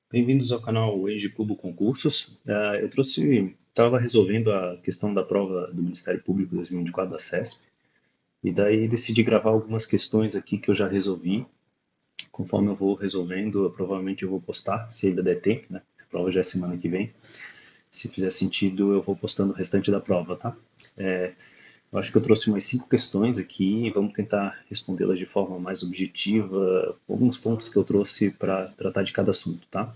Bem-vindos ao canal Enge Cubo Concursos. Eu estava resolvendo a questão da prova do Ministério Público 2024 da CESP, e daí decidi gravar algumas questões aqui que eu já resolvi. Conforme eu vou resolvendo, provavelmente eu vou postar, se ainda der tempo, né? A prova já é semana que vem. Se fizer sentido, eu vou postando o restante da prova, tá? Eu acho que eu trouxe umas 5 questões aqui e vamos tentar respondê-las de forma mais objetiva, alguns pontos que eu trouxe para tratar de cada assunto, tá?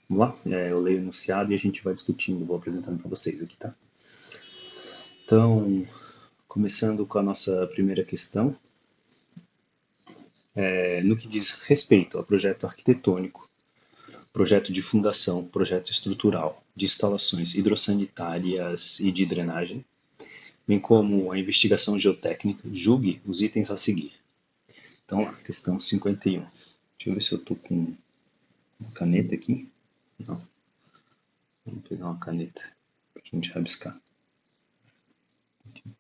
Vamos lá? Eu leio o enunciado e a gente vai discutindo, vou apresentando para vocês aqui, tá? Então, começando com a nossa primeira questão, no que diz respeito a projeto arquitetônico, projeto de fundação, projeto estrutural, de instalações hidrossanitárias e de drenagem, bem como a investigação geotécnica, julgue os itens a seguir. Então, lá, questão 51. Deixa eu ver se eu estou com uma caneta aqui. Não. Vamos pegar uma caneta para a gente rabiscar.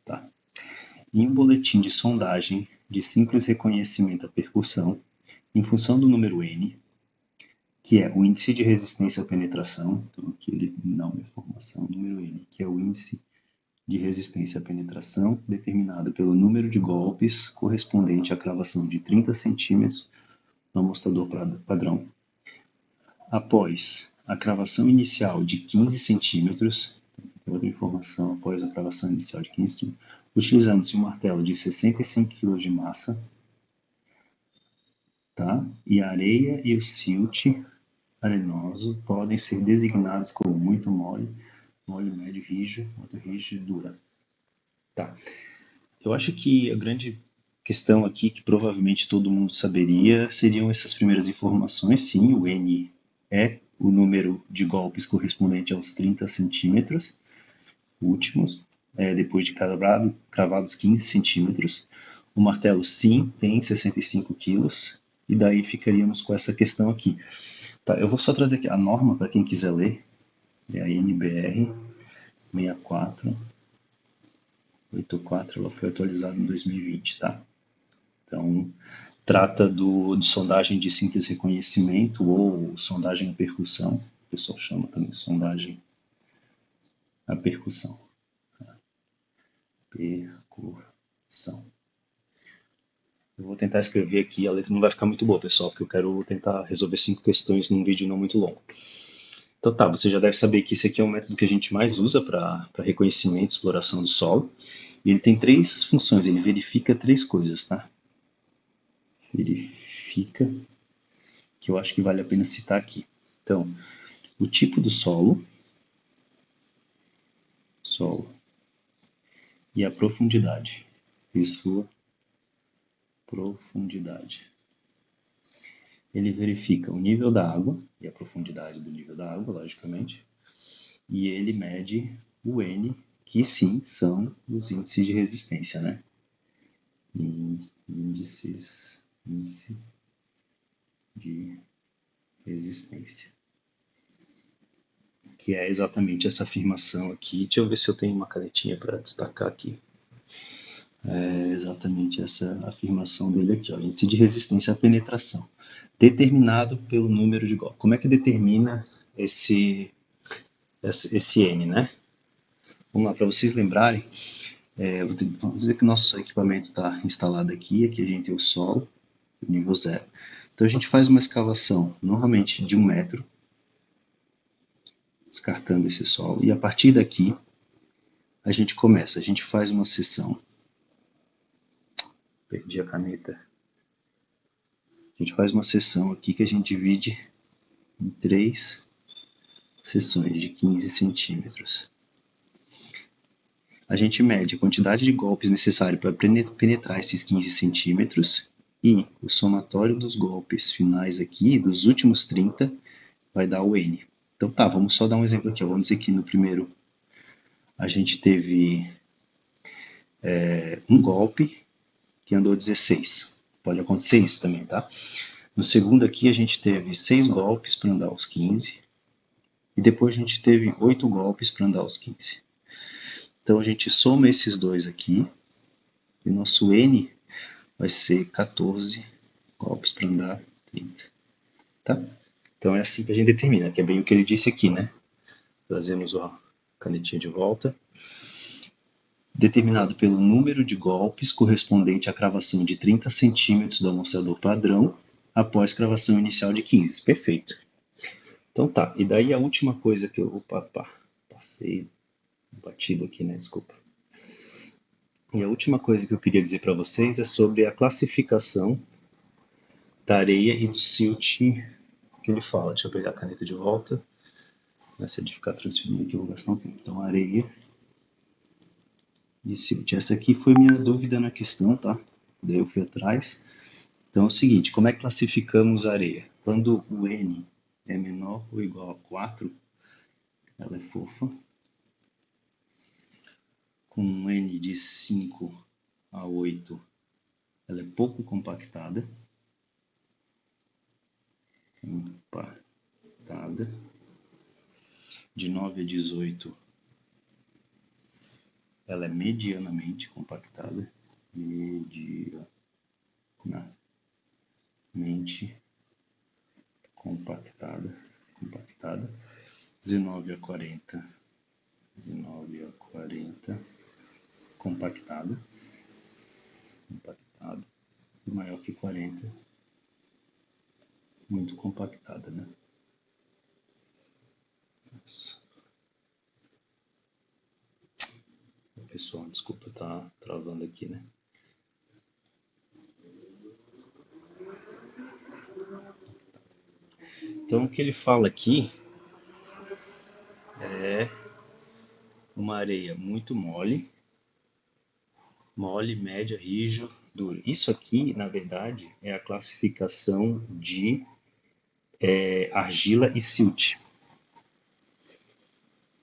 Tá. Em um boletim de sondagem de simples reconhecimento à percussão, em função do número N, que é o índice de resistência à penetração, então aqui ele dá uma informação, número N, que é o índice de resistência à penetração, determinado pelo número de golpes correspondente à cravação de 30 centímetros no amostrador padrão. Após a cravação inicial de 15 centímetros, outra informação após a cravação inicial de 15 centímetros, utilizando-se um martelo de 65 kg de massa, tá? E a areia e o silt arenoso podem ser designados como muito mole, mole médio rígido, muito rígido e dura. Tá. Eu acho que a grande questão aqui, que provavelmente todo mundo saberia, seriam essas primeiras informações. Sim, o N é o número de golpes correspondente aos 30 centímetros últimos, depois de cravados 15 centímetros. O martelo, sim, tem 65 quilos, e daí ficaríamos com essa questão aqui. Tá, eu vou só trazer aqui a norma para quem quiser ler, é a NBR 6484, ela foi atualizada em 2020, tá? Então, trata de sondagem de simples reconhecimento ou sondagem à percussão, o pessoal chama também de sondagem à percussão. Percussão. Eu vou tentar escrever aqui, a letra não vai ficar muito boa, pessoal, porque eu quero tentar resolver 5 questões num vídeo não muito longo. Então tá, você já deve saber que esse aqui é o método que a gente mais usa para reconhecimento e exploração do solo. E ele tem 3 funções, ele verifica 3 coisas, tá? Verifica, que eu acho que vale a pena citar aqui. Então, o tipo do solo, e a profundidade, e sua profundidade. Ele verifica o nível da água, e a profundidade do nível da água, logicamente, e ele mede o N, que sim são os índices de resistência, né? Índice de resistência. Que é exatamente essa afirmação aqui. Deixa eu ver se eu tenho uma canetinha para destacar aqui. É exatamente essa afirmação dele aqui, ó, índice de resistência à penetração, determinado pelo número de golpes. Como é que determina esse N, né? Vamos lá, para vocês lembrarem, vamos dizer que o nosso equipamento está instalado aqui a gente tem o solo, nível 0. Então a gente faz uma escavação, normalmente de 1 metro, descartando esse solo, e a partir daqui a gente faz uma seção. Perdi a caneta. A gente faz uma seção aqui que a gente divide em 3 seções de 15 centímetros. A gente mede a quantidade de golpes necessários para penetrar esses 15 centímetros e o somatório dos golpes finais aqui, dos últimos 30, vai dar o N. Então tá, vamos só dar um exemplo aqui. Vamos dizer que no primeiro a gente teve um golpe que andou 16. Pode acontecer isso também, tá? No segundo aqui a gente teve 6 golpes para andar os 15. E depois a gente teve 8 golpes para andar os 15. Então a gente soma esses dois aqui. E nosso N vai ser 14 golpes para andar 30. Tá? Então é assim que a gente determina, que é bem o que ele disse aqui, né? Trazemos a canetinha de volta. Determinado pelo número de golpes correspondente à cravação de 30 centímetros do amostrador padrão após cravação inicial de 15. Perfeito. Então tá, e daí a última coisa que eu... Opa, passei batido aqui, né? Desculpa. E a última coisa que eu queria dizer para vocês é sobre a classificação da areia e do silt que ele fala. Deixa eu pegar a caneta de volta. Se ele ficar transferindo aqui, eu vou gastar um tempo. Então, areia e silt. Essa aqui foi minha dúvida na questão, tá? Daí eu fui atrás. Então é o seguinte, como é que classificamos a areia? Quando o N é menor ou igual a 4, ela é fofa. Com um N de 5 a 8, ela é pouco compactada. Compactada. De 9 a 18, ela é medianamente compactada. Medianamente compactada. 19 a 40. 19 a 40. Compactada. Maior que 40. Muito compactada, né? Pessoal, desculpa, tá travando aqui, né? Então, o que ele fala aqui é uma areia muito mole, média, rígido, duro. Isso aqui, na verdade, é a classificação de argila e silt,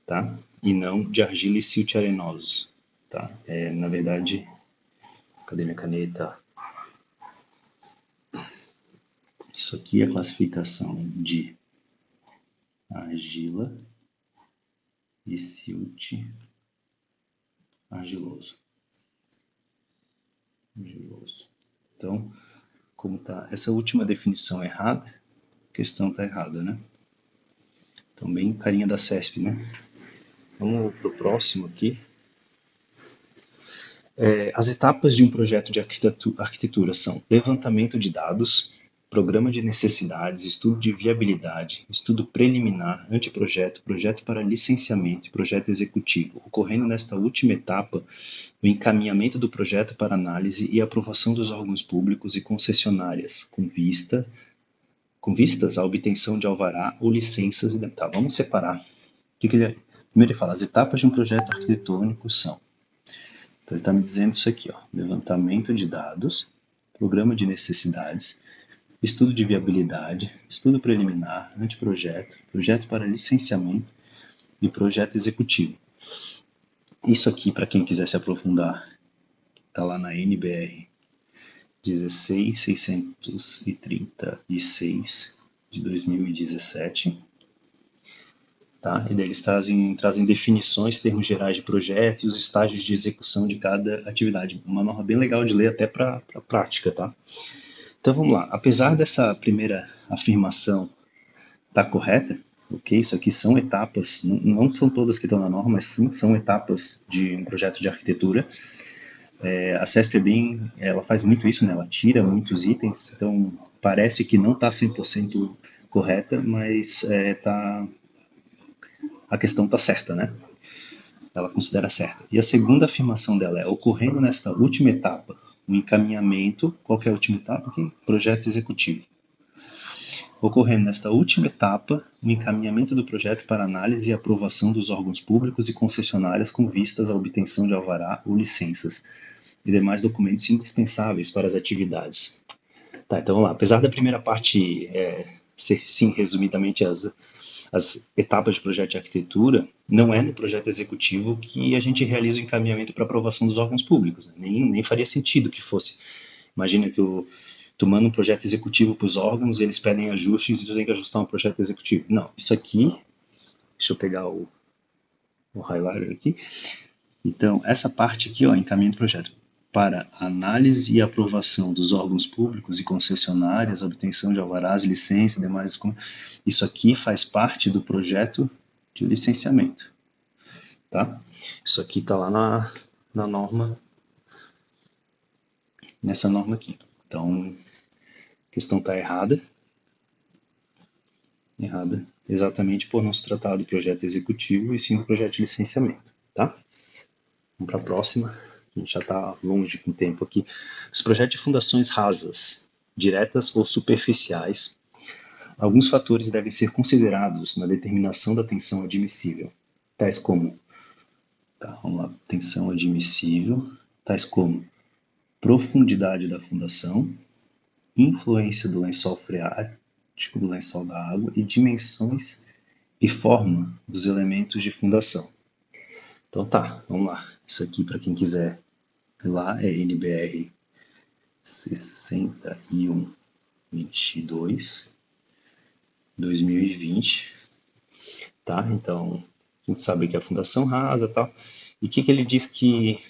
tá? E não de argila e silt arenosos, tá? Na verdade, cadê minha caneta? Isso aqui é a classificação de argila e silt argiloso. Então, como tá essa última definição errada, a questão tá errada, né? Então, bem carinha da CESP, né? Vamos pro próximo aqui. As etapas de um projeto de arquitetura são levantamento de dados, programa de necessidades, estudo de viabilidade, estudo preliminar, anteprojeto, projeto para licenciamento e projeto executivo, ocorrendo nesta última etapa o encaminhamento do projeto para análise e aprovação dos órgãos públicos e concessionárias, com vistas à obtenção de alvará ou licenças. Tá, vamos separar. Primeiro ele fala, as etapas de um projeto arquitetônico são... Então ele está me dizendo isso aqui, ó, levantamento de dados, programa de necessidades, estudo de viabilidade, estudo preliminar, anteprojeto, projeto para licenciamento e projeto executivo. Isso aqui, para quem quiser se aprofundar, está lá na NBR 16636 de 2017. Tá? E daí eles trazem definições, termos gerais de projeto e os estágios de execução de cada atividade. Uma norma bem legal de ler até para a prática, tá? Então vamos lá. Apesar dessa primeira afirmação estar correta, ok? Isso aqui são etapas, não são todas que estão na norma, mas sim são etapas de um projeto de arquitetura. A CESP ela faz muito isso, né? Ela tira muitos itens, então parece que não está 100% correta, mas a questão está certa, né? Ela considera certa. E a segunda afirmação dela é, ocorrendo nesta última etapa, o encaminhamento, qual que é a última etapa aqui? Projeto executivo. Ocorrendo nesta última etapa, o encaminhamento do projeto para análise e aprovação dos órgãos públicos e concessionárias com vistas à obtenção de alvará ou licenças e demais documentos indispensáveis para as atividades. Tá, então vamos lá. Apesar da primeira parte ser, sim, resumidamente as etapas de projeto de arquitetura, não é no projeto executivo que a gente realiza o encaminhamento para aprovação dos órgãos públicos. Né? Nem faria sentido que fosse. Imagina que tu manda um projeto executivo para os órgãos e eles pedem ajustes e tu tem que ajustar um projeto executivo. Não, isso aqui, deixa eu pegar o highlighter aqui. Então, essa parte aqui, ó, encaminhamento do projeto. para análise e aprovação dos órgãos públicos e concessionárias, obtenção de alvarás, licença e demais. Isso aqui faz parte do projeto de licenciamento, tá? Isso aqui está lá na norma, nessa norma aqui. Então, a questão está errada exatamente por não se tratar do projeto executivo e sim do projeto de licenciamento, tá? Vamos para a próxima. A gente já está longe com o tempo aqui. Os projetos de fundações rasas, diretas ou superficiais, alguns fatores devem ser considerados na determinação da tensão admissível, tais como, tá, vamos lá, tensão admissível, tais como profundidade da fundação, influência do lençol freático, do lençol da água e dimensões e forma dos elementos de fundação. Então tá, vamos lá. Isso aqui para quem quiser ir lá é NBR 6122 2020, tá? Então, a gente sabe que é a fundação rasa e tal. E o que ele diz que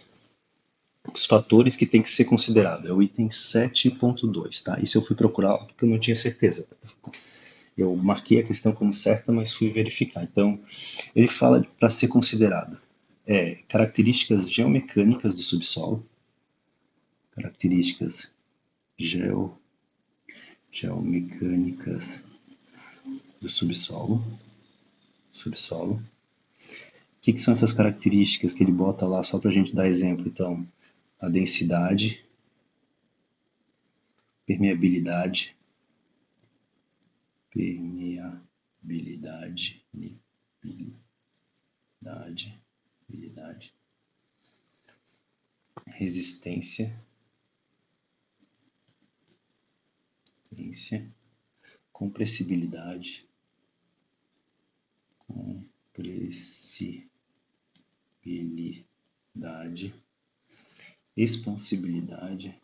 os fatores que tem que ser considerado? É o item 7.2, tá? Isso eu fui procurar porque eu não tinha certeza. Eu marquei a questão como certa, mas fui verificar. Então, ele fala para ser considerado características geomecânicas do subsolo, características geomecânicas do subsolo. O que são essas características que ele bota lá só para a gente dar exemplo? Então, a densidade, permeabilidade, resistência, compressibilidade, expansibilidade,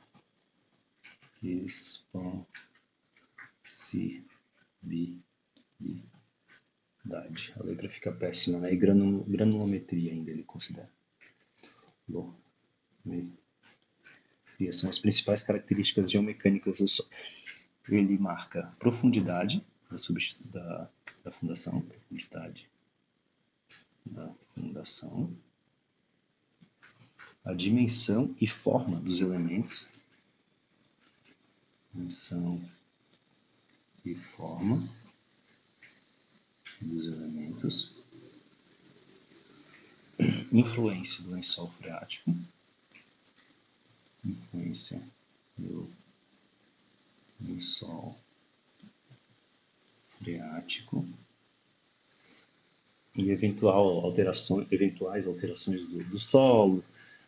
a letra fica péssima, né? E granulometria ainda ele considera. Bom, e são as principais características geomecânicas do solo. Ele marca profundidade da fundação, a dimensão e forma dos elementos, influência do lençol freático, e eventuais alterações do solo,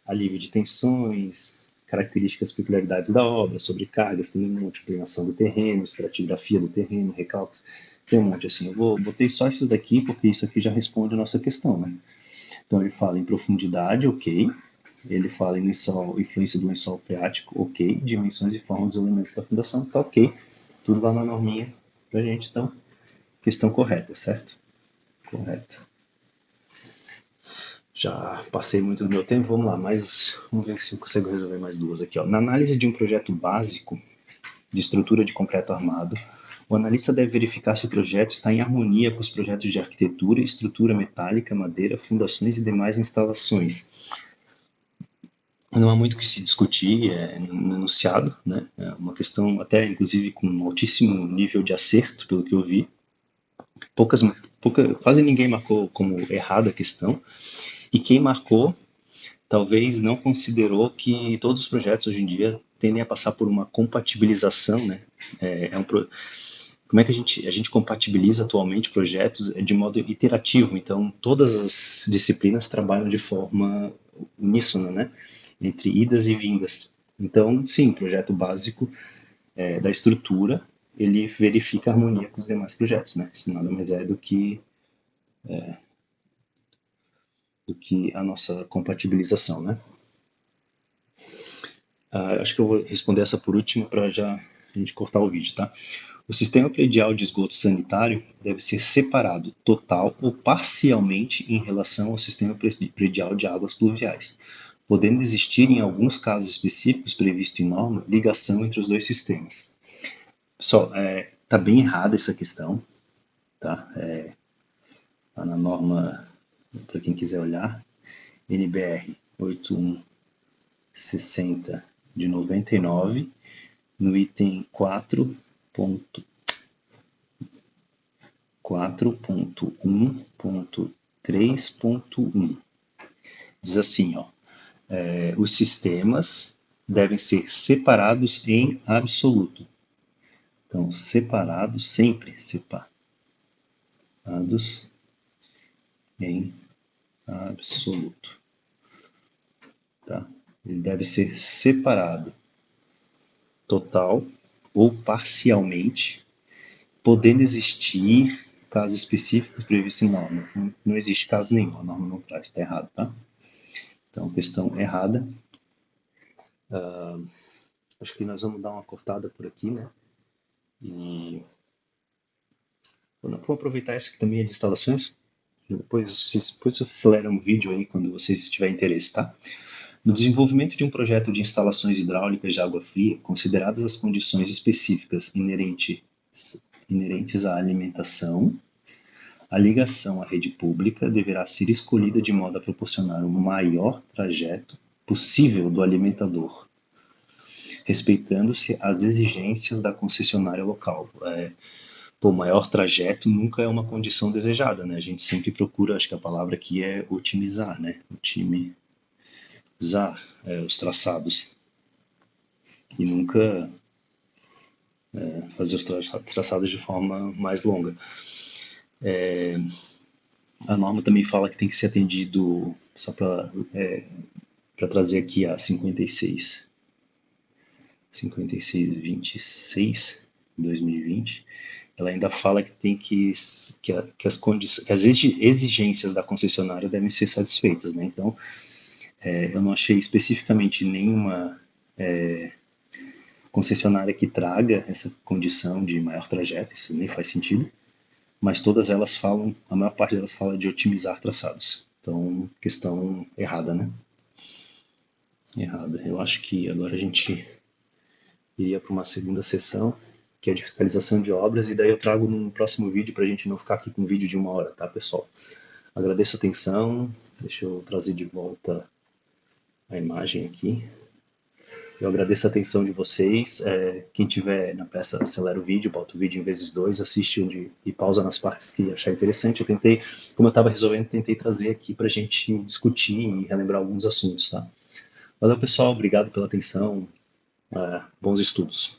alívio de tensões, características, peculiaridades da obra, sobrecargas, também multiplicação do terreno, estratigrafia do terreno, recalques, tem um monte assim. Eu botei só isso daqui porque isso aqui já responde a nossa questão, né? Então ele fala em profundidade, ok. Ele fala em influência do lençol freático, ok. Dimensões e formas dos elementos da fundação, tá ok. Tudo lá na norminha pra gente, então, questão correta, certo? Correto. Já passei muito do meu tempo, vamos lá, mas vamos ver se eu consigo resolver mais duas aqui. Ó. Na análise de um projeto básico de estrutura de concreto armado, o analista deve verificar se o projeto está em harmonia com os projetos de arquitetura, estrutura metálica, madeira, fundações e demais instalações. Não há muito o que se discutir no enunciado, né? É uma questão até, inclusive, com um altíssimo nível de acerto, pelo que eu vi. Quase ninguém marcou como errada a questão. E quem marcou, talvez não considerou que todos os projetos hoje em dia tendem a passar por uma compatibilização, né? Como é que a gente compatibiliza atualmente projetos de modo iterativo? Então, todas as disciplinas trabalham de forma uníssona, né? Entre idas e vindas. Então, sim, projeto básico da estrutura, ele verifica a harmonia com os demais projetos, né? Isso nada mais é do que a nossa compatibilização, né? Acho que eu vou responder essa por último para já a gente cortar o vídeo, tá? O sistema predial de esgoto sanitário deve ser separado total ou parcialmente em relação ao sistema predial de águas pluviais. podendo existir, em alguns casos específicos previsto em norma, ligação entre os dois sistemas. Pessoal, tá bem errada essa questão, tá? Tá na norma, para quem quiser olhar, NBR 8160 de 99, no item 4.1.3.1. Diz assim, ó, os sistemas devem ser separados em absoluto. Então, separados, sempre separados em absoluto. Tá? Ele deve ser separado total ou parcialmente, podendo existir casos específicos previstos em norma. Não existe caso nenhum, a norma não traz, está errado, tá? Então, questão errada. Acho que nós vamos dar uma cortada por aqui, né? E vamos aproveitar essa que também é de instalações. Depois vocês aceleram o vídeo aí quando vocês tiverem interesse, tá? No desenvolvimento de um projeto de instalações hidráulicas de água fria, consideradas as condições específicas inerentes à alimentação, a ligação à rede pública deverá ser escolhida de modo a proporcionar o maior trajeto possível do alimentador, respeitando-se as exigências da concessionária local. O maior trajeto nunca é uma condição desejada, né? A gente sempre procura, acho que a palavra aqui é otimizar, né? Otimizar os traçados e nunca fazer os traçados de forma mais longa. A norma também fala que tem que ser atendido, só para trazer aqui a 5626 de 2020, ela ainda fala que tem que as condições, que as exigências da concessionária devem ser satisfeitas, né? Então, eu não achei especificamente nenhuma concessionária que traga essa condição de maior trajeto, isso nem faz sentido, mas todas elas falam, a maior parte delas fala de otimizar traçados. Então, questão errada, né? Errada. Eu acho que agora a gente iria para uma segunda sessão, que é de fiscalização de obras, e daí eu trago num próximo vídeo para a gente não ficar aqui com um vídeo de 1 hora, tá, pessoal? Agradeço a atenção, deixa eu trazer de volta a imagem aqui. Eu agradeço a atenção de vocês. Quem tiver na peça, acelera o vídeo, bota o vídeo em vezes 2, assiste e pausa nas partes que achar interessante. Eu tentei, como eu estava resolvendo, tentei trazer aqui para a gente discutir e relembrar alguns assuntos, tá? Valeu, pessoal. Obrigado pela atenção. Bons estudos.